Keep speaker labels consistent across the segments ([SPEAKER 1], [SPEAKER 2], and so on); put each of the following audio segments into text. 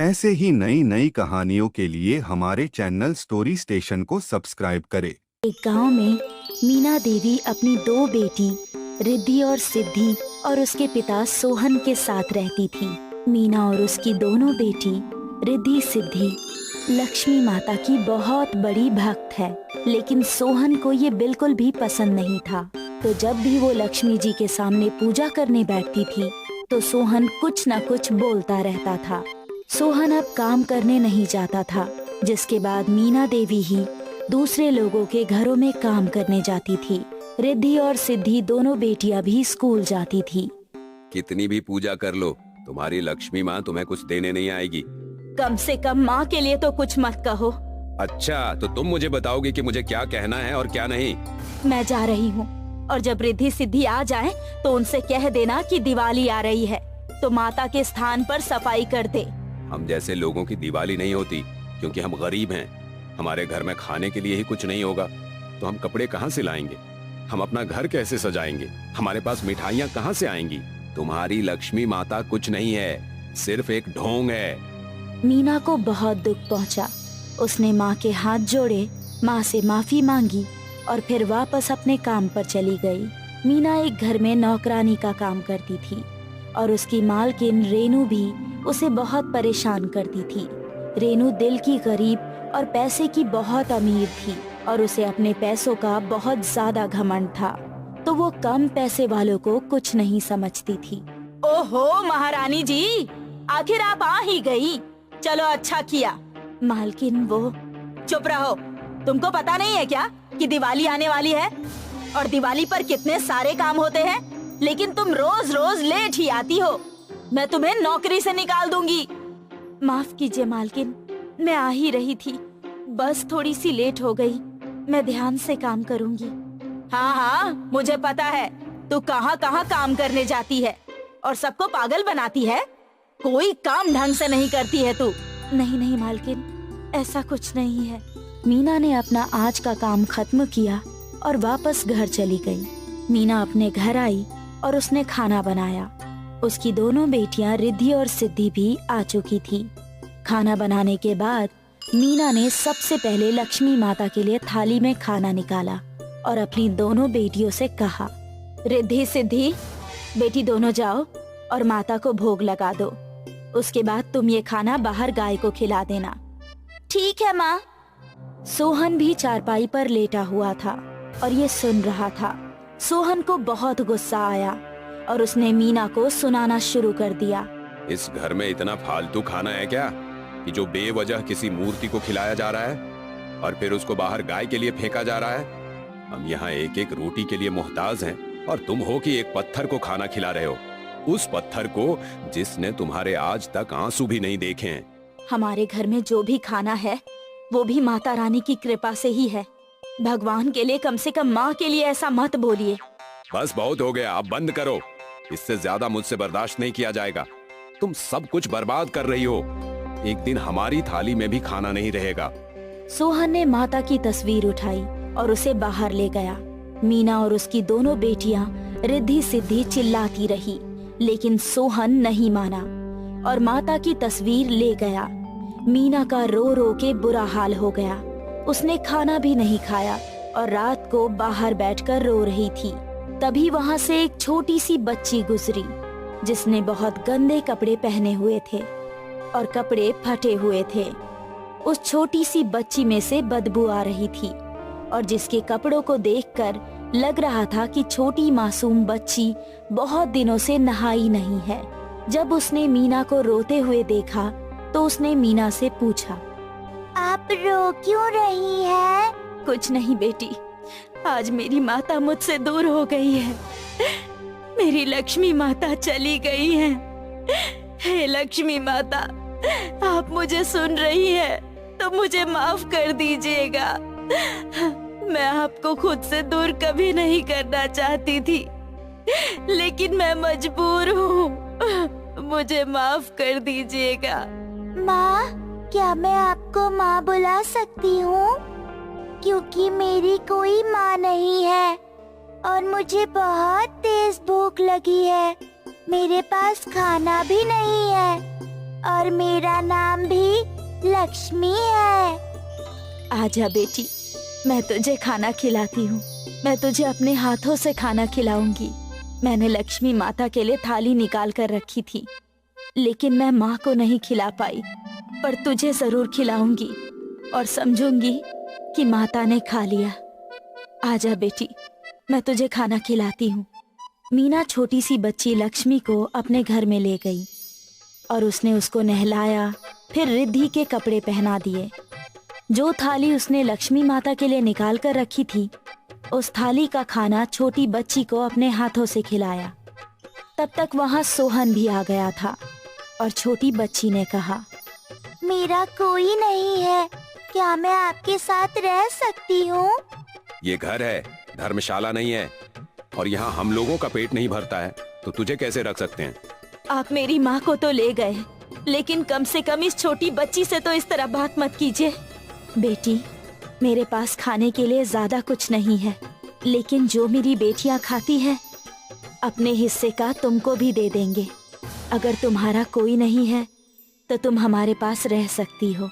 [SPEAKER 1] ऐसे ही नई नई कहानियों के लिए हमारे चैनल स्टोरी स्टेशन को सब्सक्राइब करें।
[SPEAKER 2] एक गांव में मीना देवी अपनी दो बेटी रिद्धि और सिद्धि और उसके पिता सोहन के साथ रहती थी। मीना और उसकी दोनों बेटी रिद्धि सिद्धि लक्ष्मी माता की बहुत बड़ी भक्त है, लेकिन सोहन को ये बिल्कुल भी पसंद नहीं था। तो जब भी वो लक्ष्मी जी के सामने पूजा करने बैठती थी तो सोहन कुछ न कुछ बोलता रहता था। सोहन अब काम करने नहीं जाता था, जिसके बाद मीना देवी ही दूसरे लोगों के घरों में काम करने जाती थी। रिद्धि और सिद्धि दोनों बेटियां भी स्कूल जाती थी।
[SPEAKER 3] कितनी भी पूजा कर लो, तुम्हारी लक्ष्मी माँ तुम्हें कुछ देने नहीं आएगी।
[SPEAKER 2] कम से कम माँ के लिए तो कुछ मत कहो।
[SPEAKER 3] अच्छा, तो तुम मुझे बताओगे कि मुझे क्या कहना है और क्या नहीं।
[SPEAKER 2] मैं जा रही हूँ, और जब रिद्धि सिद्धि आ जाए तो उनसे कह देना कि दिवाली आ रही है, तो माता के स्थान पर सफाई कर दे।
[SPEAKER 3] हम जैसे लोगों की दिवाली नहीं होती, क्योंकि हम गरीब हैं। हमारे घर में खाने के लिए ही कुछ नहीं होगा, तो हम कपड़े कहाँ से लाएंगे? हम अपना घर कैसे सजाएंगे? हमारे पास मिठाइयाँ कहाँ से आएंगी? तुम्हारी लक्ष्मी माता कुछ नहीं है, सिर्फ एक ढोंग है।
[SPEAKER 2] मीना को बहुत दुख पहुंचा। उसने माँ के हाथ जोड़े, माँ से माफी मांगी और फिर वापस अपने काम पर चली गई। मीना एक घर में नौकरानी का काम करती थी और उसकी मालकिन रेनू भी उसे बहुत परेशान करती थी। रेनू दिल की गरीब और पैसे की बहुत अमीर थी और उसे अपने पैसों का बहुत ज्यादा घमंड था, तो वो कम पैसे वालों को कुछ नहीं समझती थी। ओहो महारानी जी, आखिर आप आ ही गई, चलो अच्छा किया। मालकिन वो चुप रहो, तुमको पता नहीं है क्या कि दिवाली आने वाली है और दिवाली पर कितने सारे काम होते हैं, लेकिन तुम रोज रोज लेट ही आती हो। मैं तुम्हें नौकरी से निकाल दूंगी। माफ कीजिए मालकिन, मैं आ ही रही थी, बस थोड़ी सी लेट हो गई। मैं ध्यान से काम करूंगी। हाँ हाँ, मुझे पता है तू कहाँ कहाँ काम करने जाती है और सबको पागल बनाती है। कोई काम ढंग से नहीं करती है तू। नहीं नहीं मालकिन, ऐसा कुछ नहीं है। मीना ने अपना आज का काम खत्म किया और वापस घर चली गई। मीना अपने घर आई और उसने खाना बनाया। उसकी दोनों बेटियां रिद्धि और सिद्धि भी आ चुकी थी। खाना बनाने के बाद मीना ने सबसे पहले लक्ष्मी माता के लिए थाली में खाना निकाला और अपनी दोनों बेटियों से कहा, रिद्धि सिद्धि, बेटी दोनों जाओ और माता को भोग लगा दो। उसके बाद तुम ये खाना बाहर गाय को खिला देना। ठीक है माँ। सोहन भी चारपाई पर लेटा हुआ था और ये सुन रहा था। सोहन को बहुत गुस्सा आया और उसने मीना को सुनाना शुरू कर दिया।
[SPEAKER 3] इस घर में इतना फालतू खाना है क्या कि जो बेवजह किसी मूर्ति को खिलाया जा रहा है और फिर उसको बाहर गाय के लिए फेंका जा रहा है। हम यहाँ एक एक रोटी के लिए मोहताज हैं और तुम हो कि एक पत्थर को खाना खिला रहे हो, उस पत्थर को जिसने तुम्हारे आज तक आंसू भी नहीं देखे हैं।
[SPEAKER 2] हमारे घर में जो भी खाना है वो भी माता रानी की कृपा से ही है। भगवान के लिए कम से कम माँ के लिए ऐसा मत बोलिए।
[SPEAKER 3] बस बहुत हो गया, आप बंद करो। इससे ज्यादा मुझसे बर्दाश्त नहीं किया जाएगा। तुम सब कुछ बर्बाद कर रही हो। एक दिन हमारी थाली में भी खाना नहीं रहेगा।
[SPEAKER 2] सोहन ने माता की तस्वीर उठाई और उसे बाहर ले गया। मीना और उसकी दोनों बेटियां रिद्धि सिद्धि चिल्लाती रही, लेकिन सोहन नहीं माना और माता की तस्वीर ले गया। मीना का रो रो के बुरा हाल हो गया। उसने खाना भी नहीं खाया और रात को बाहर बैठकर रो रही थी। तभी वहाँ से एक छोटी सी बच्ची गुजरी, जिसने बहुत गंदे कपड़े पहने हुए थे और कपड़े फटे हुए थे। उस छोटी सी बच्ची में से बदबू आ रही थी और जिसके कपड़ों को देखकर लग रहा था कि छोटी मासूम बच्ची बहुत दिनों से नहाई नहीं है। जब उसने मीना को रोते हुए देखा तो उसने मीना से पूछा, आप रो क्यों रही है? कुछ नहीं बेटी, आज मेरी माता मुझसे दूर हो गई है। मेरी लक्ष्मी माता चली गई है। हे लक्ष्मी माता, आप मुझे सुन रही है तो मुझे माफ कर दीजिएगा। मैं आपको खुद से दूर कभी नहीं करना चाहती थी, लेकिन मैं मजबूर हूँ। मुझे माफ कर दीजिएगा।
[SPEAKER 4] माँ, क्या मैं आपको माँ बुला सकती हूँ? क्योंकि मेरी कोई माँ नहीं है और मुझे बहुत तेज भूख लगी है। मेरे पास खाना भी नहीं है। और मेरा नाम भी लक्ष्मी है।
[SPEAKER 2] आजा बेटी, मैं तुझे खाना खिलाती हूँ। मैं तुझे अपने हाथों से खाना खिलाऊंगी। मैंने लक्ष्मी माता के लिए थाली निकाल कर रखी थी, लेकिन मैं माँ को नहीं खिला पाई, पर तुझे जरूर खिलाऊंगी और समझूंगी कि माता ने खा लिया। आजा बेटी, मैं तुझे खाना खिलाती हूँ। मीना छोटी सी बच्ची लक्ष्मी को अपने घर में ले गई और उसने उसको नहलाया, फिर रिद्धि के कपड़े पहना दिए। जो थाली उसने लक्ष्मी माता के लिए निकाल कर रखी थी, उस थाली का खाना छोटी बच्ची को अपने हाथों से खिलाया। तब तक वहाँ सोहन भी आ गया था और छोटी बच्ची ने कहा,
[SPEAKER 4] मेरा कोई नहीं है, क्या मैं आपके साथ रह सकती हूँ?
[SPEAKER 3] ये घर है, धर्मशाला नहीं है, और यहाँ हम लोगों का पेट नहीं भरता है, तो तुझे कैसे रख सकते हैं?
[SPEAKER 2] आप मेरी माँ को तो ले गए, लेकिन कम से कम इस छोटी बच्ची से तो इस तरह बात मत कीजिए। बेटी, मेरे पास खाने के लिए ज्यादा कुछ नहीं है, लेकिन जो मेरी बेटियां खाती है, अपने हिस्से का तुमको भी दे देंगे। अगर तुम्हारा कोई नहीं है तो तुम हमारे पास रह सकती हो।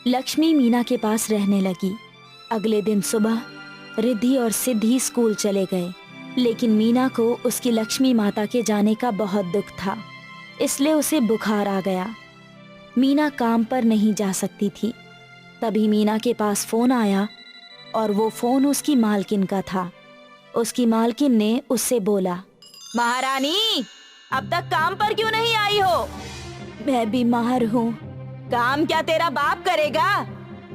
[SPEAKER 2] लक्ष्मी मीना के पास रहने लगी। अगले दिन सुबह रिद्धि और सिद्धि स्कूल चले गए, लेकिन मीना को उसकी लक्ष्मी माता के जाने का बहुत दुख था, इसलिए उसे बुखार आ गया। मीना काम पर नहीं जा सकती थी। तभी मीना के पास फोन आया और वो फोन उसकी मालकिन का था। उसकी मालकिन ने उससे बोला, महारानी, अब तक काम पर क्यों नहीं आई हो? मैं बीमार हूँ। काम क्या तेरा बाप करेगा?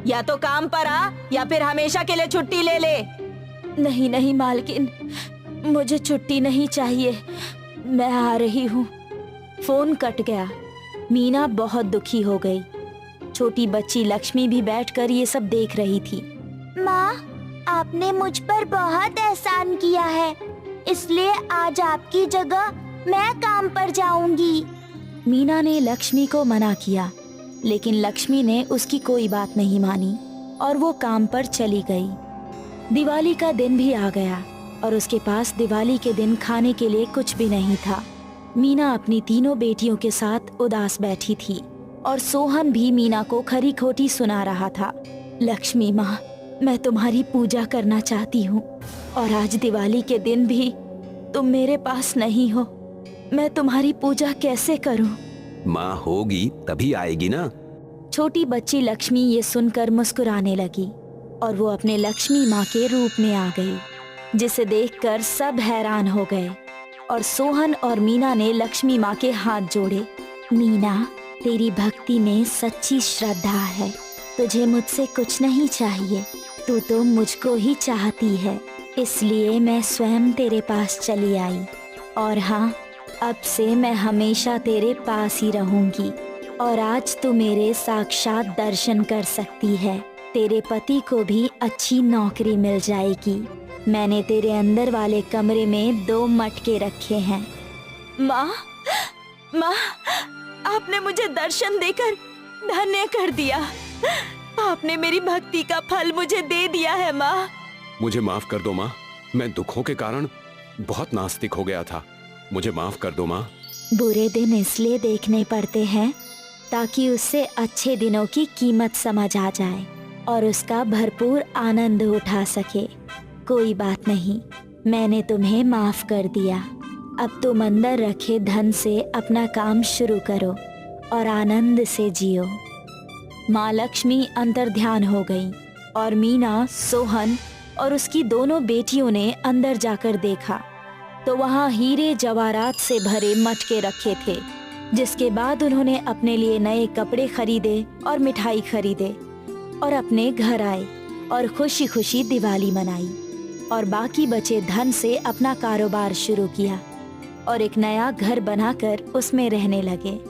[SPEAKER 2] या तो काम पर आ या फिर हमेशा के लिए छुट्टी ले ले। नहीं नहीं मालकिन, मुझे छुट्टी नहीं चाहिए, मैं आ रही हूँ। फोन कट गया। मीना बहुत दुखी हो गई। छोटी बच्ची लक्ष्मी भी बैठकर ये सब देख रही थी।
[SPEAKER 4] माँ, आपने मुझ पर बहुत एहसान किया है, इसलिए आज आपकी जगह मैं काम पर जाऊंगी।
[SPEAKER 2] मीना ने लक्ष्मी को मना किया, लेकिन लक्ष्मी ने उसकी कोई बात नहीं मानी और वो काम पर चली गई। दिवाली का दिन भी आ गया और उसके पास दिवाली के दिन खाने के लिए कुछ भी नहीं था। मीना अपनी तीनों बेटियों के साथ उदास बैठी थी और सोहन भी मीना को खरी खोटी सुना रहा था। लक्ष्मी माँ, मैं तुम्हारी पूजा करना चाहती हूँ और आज दिवाली के दिन भी तुम मेरे पास नहीं हो। मैं तुम्हारी पूजा कैसे करूँ?
[SPEAKER 3] माँ होगी तभी आएगी ना।
[SPEAKER 2] छोटी बच्ची लक्ष्मी ये सुनकर मुस्कुराने लगी और वो अपने लक्ष्मी माँ के रूप में आ गई, जिसे देखकर सब हैरान हो गए। और सोहन और मीना ने लक्ष्मी माँ के हाथ जोड़े। मीना, तेरी भक्ति में सच्ची श्रद्धा है। तुझे मुझसे कुछ नहीं चाहिए, तू तो मुझको ही चाहती है, इसलिए मैं स्वयं तेरे पास चली आई। और हाँ, अब से मैं हमेशा तेरे पास ही रहूंगी और आज तू मेरे साक्षात दर्शन कर सकती है। तेरे पति को भी अच्छी नौकरी मिल जाएगी। मैंने तेरे अंदर वाले कमरे में 2 मटके रखे हैं। माँ, माँ, आपने मुझे दर्शन देकर धन्य कर दिया। आपने मेरी भक्ति का फल मुझे दे दिया है माँ।
[SPEAKER 3] मुझे माफ कर दो माँ, मैं दुखों के कारण बहुत नास्तिक हो गया था। मुझे माफ कर दो माँ।
[SPEAKER 2] बुरे दिन इसलिए देखने पड़ते हैं ताकि उससे अच्छे दिनों की कीमत समझ आ जाए और उसका भरपूर आनंद उठा सके। कोई बात नहीं, मैंने तुम्हें माफ कर दिया। अब तुम अंदर रखे धन से अपना काम शुरू करो और आनंद से जियो। माँ लक्ष्मी अंतर्ध्यान हो गई और मीना, सोहन और उसकी दोनों बेटियों ने अंदर जाकर देखा तो वहाँ हीरे जवाहरात से भरे मटके रखे थे। जिसके बाद उन्होंने अपने लिए नए कपड़े खरीदे और मिठाई खरीदे और अपने घर आए और खुशी खुशी दिवाली मनाई और बाकी बचे धन से अपना कारोबार शुरू किया और एक नया घर बनाकर उसमें रहने लगे।